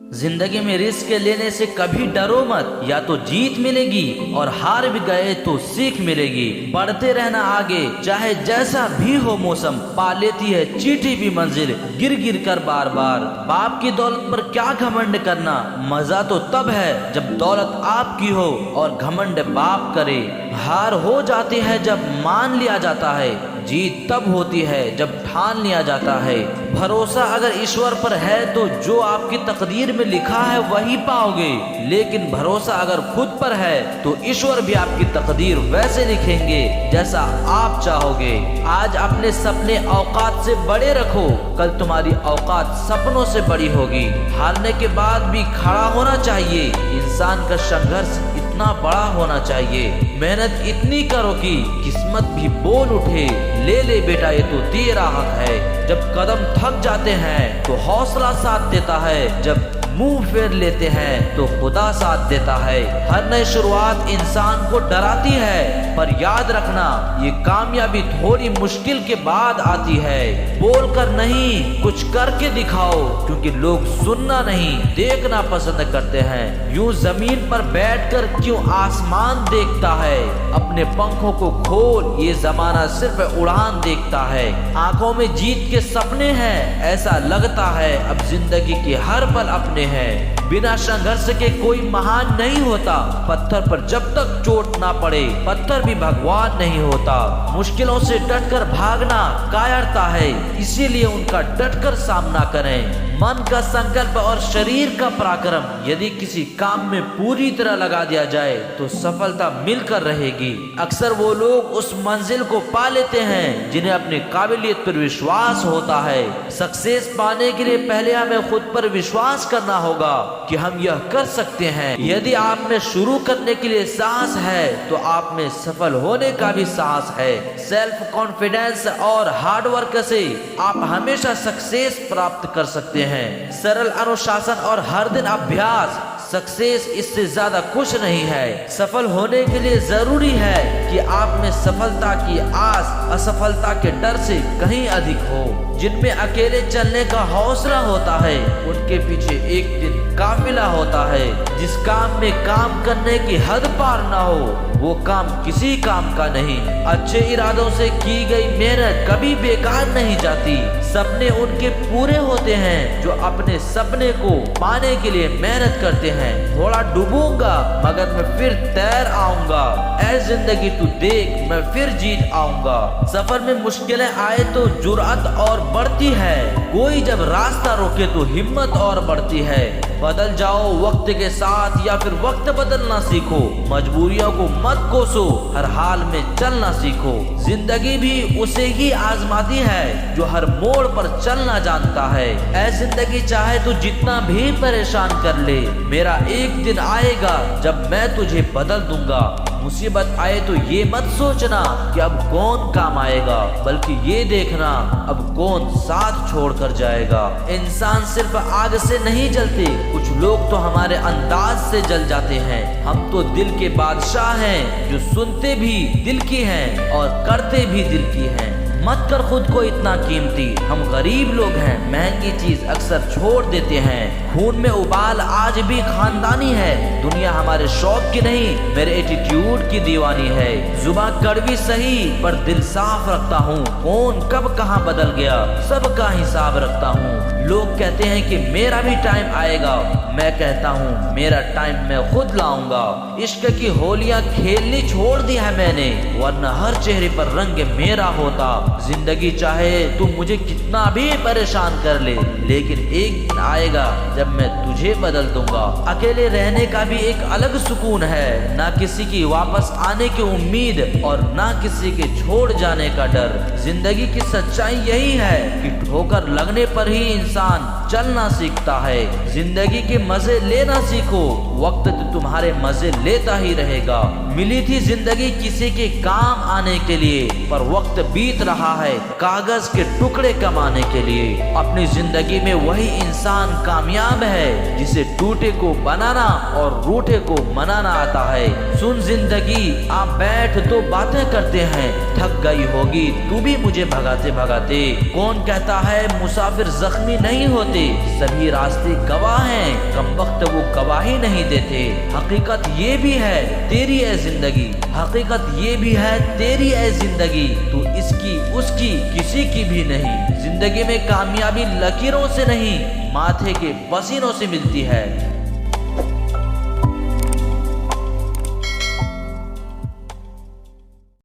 जिंदगी में रिस्क लेने से कभी डरो मत, या तो जीत मिलेगी और हार भी गए तो सीख मिलेगी। बढ़ते रहना आगे, चाहे जैसा भी हो मौसम, पा लेती है चीटी भी मंजिल गिर गिर कर बार बार। बाप की दौलत पर क्या घमंड करना, मजा तो तब है जब दौलत आपकी हो और घमंड बाप करे। हार हो जाती है जब मान लिया जाता है, जीत तब होती है जब ठान लिया जाता है। भरोसा अगर ईश्वर पर है तो जो आपकी तकदीर में लिखा है वही पाओगे, लेकिन भरोसा अगर खुद पर है तो ईश्वर भी आपकी तकदीर वैसे लिखेंगे जैसा आप चाहोगे। आज अपने सपने औकात से बड़े रखो, कल तुम्हारी औकात सपनों से बड़ी होगी। हारने के बाद भी खड़ा होना चाहिए, इंसान का संघर्ष इतना बड़ा होना चाहिए। मेहनत इतनी करो कि किस्मत भी बोल उठे, ले ले बेटा ये तो तेरा हक है। जब कदम थक जाते हैं तो हौसला साथ देता है, जब मुंह फेर लेते हैं तो खुदा साथ देता है। हर नई शुरुआत इंसान को डराती है, पर याद रखना ये कामयाबी थोड़ी मुश्किल के बाद आती है। बोलकर नहीं, कुछ करके दिखाओ, क्योंकि लोग सुनना नहीं देखना पसंद करते हैं। यूं जमीन पर बैठकर क्यों आसमान देखता है, अपने पंखों को खोल, ये जमाना सिर्फ उड़ान देखता है। आंखों में जीत के सपने हैं, ऐसा लगता है अब जिंदगी के हर पल अपने हैं। बिना संघर्ष के कोई महान नहीं होता, पत्थर पर जब तक चोट ना पड़े पत्थर भी भगवान नहीं होता। मुश्किलों से डटकर भागना कायरता है, इसीलिए उनका डटकर सामना करें। मन का संकल्प और शरीर का पराक्रम यदि किसी काम में पूरी तरह लगा दिया जाए तो सफलता मिलकर रहेगी। अक्सर वो लोग उस मंजिल को पा लेते हैं जिन्हें अपनी काबिलियत पर विश्वास होता है। सक्सेस पाने के लिए पहले हमें खुद पर विश्वास करना होगा कि हम यह कर सकते हैं। यदि आप में शुरू करने के लिए साहस है तो आप में सफल होने का भी साहस है। सेल्फ कॉन्फिडेंस और हार्डवर्क से आप हमेशा सक्सेस प्राप्त कर सकते हैं। सरल अनुशासन और हर दिन अभ्यास, सक्सेस इससे ज्यादा कुछ नहीं है। सफल होने के लिए जरूरी है कि आप में सफलता की आस असफलता के डर से कहीं अधिक हो। जिनमें अकेले चलने का हौसला होता है उनके पीछे एक दिन काफिला होता है। जिस काम में काम करने की हद पार ना हो वो काम किसी काम का नहीं। अच्छे इरादों से की गई मेहनत कभी बेकार नहीं जाती। सपने उनके पूरे होते हैं जो अपने सपने को पाने के लिए मेहनत करते हैं। थोड़ा डूबूंगा मगर मैं फिर तैर आऊंगा, ऐ जिंदगी तू देख मैं फिर जीत आऊंगा। सफर में मुश्किलें आए तो जुर्अत और बढ़ती है, कोई जब रास्ता रोके तो हिम्मत और बढ़ती है। बदल जाओ वक्त के साथ या फिर वक्त बदलना सीखो। मजबूरियों को मत कोसो, हर हाल में चलना सीखो। जिंदगी भी उसे ही आजमाती है जो हर मोड़ पर चलना जानता है। ऐ जिंदगी चाहे तू जितना भी परेशान कर ले, मेरा एक दिन आएगा जब मैं तुझे बदल दूंगा। मुसीबत आए तो ये मत सोचना कि अब कौन काम आएगा, बल्कि ये देखना अब कौन साथ छोड़कर जाएगा। इंसान सिर्फ आग से नहीं जलते, कुछ लोग तो हमारे अंदाज से जल जाते हैं। हम तो दिल के बादशाह हैं जो सुनते भी दिल की हैं और करते भी दिल की हैं। मत कर खुद को इतना कीमती, हम गरीब लोग हैं, महंगी चीज अक्सर छोड़ देते हैं। खून में उबाल आज भी खानदानी है, दुनिया हमारे शौक की नहीं मेरे एटीट्यूड की दीवानी है। जुबान कड़वी सही पर दिल साफ रखता हूँ, कौन कब कहाँ बदल गया सबका हिसाब रखता हूँ। लोग कहते हैं कि मेरा भी टाइम आएगा, मैं कहता हूँ मेरा टाइम मैं खुद लाऊंगा। इश्क की होलियां खेलनी छोड़ दी है मैंने, वरना हर चेहरे पर रंग मेरा होता। जिंदगी चाहे तू मुझे कितना भी परेशान कर ले, लेकिन एक दिन आएगा जब मैं तुझे बदल दूंगा। अकेले रहने का भी एक अलग सुकून है, ना किसी की वापस आने की उम्मीद और ना किसी के छोड़ जाने का डर। जिंदगी की सच्चाई यही है कि ठोकर लगने पर ही इंसान चलना सीखता है। जिंदगी के मजे लेना सीखो, वक्त तो तुम्हारे मजे लेता ही रहेगा। मिली थी जिंदगी किसी के काम आने के लिए, पर वक्त बीत रहा है कागज के टुकड़े कमाने के लिए। अपनी जिंदगी में वही इंसान कामयाब है जिसे टूटे को बनाना और रूठे को मनाना आता है। सुन जिंदगी आप बैठ तो बातें करते हैं, थक गई होगी तू भी मुझे भगाते भगाते। कौन कहता है मुसाफिर जख्मी नहीं होते, होते, सभी रास्ते गवाह हैं, कम वक्त वो गवाही नहीं देते। हकीकत ये भी है तेरी है जिंदगी, हकीकत ये भी है तेरी है जिंदगी, तू इसकी उसकी किसी की भी नहीं। जिंदगी में कामयाबी लकीरों से नहीं, माथे के पसीनों से मिलती है।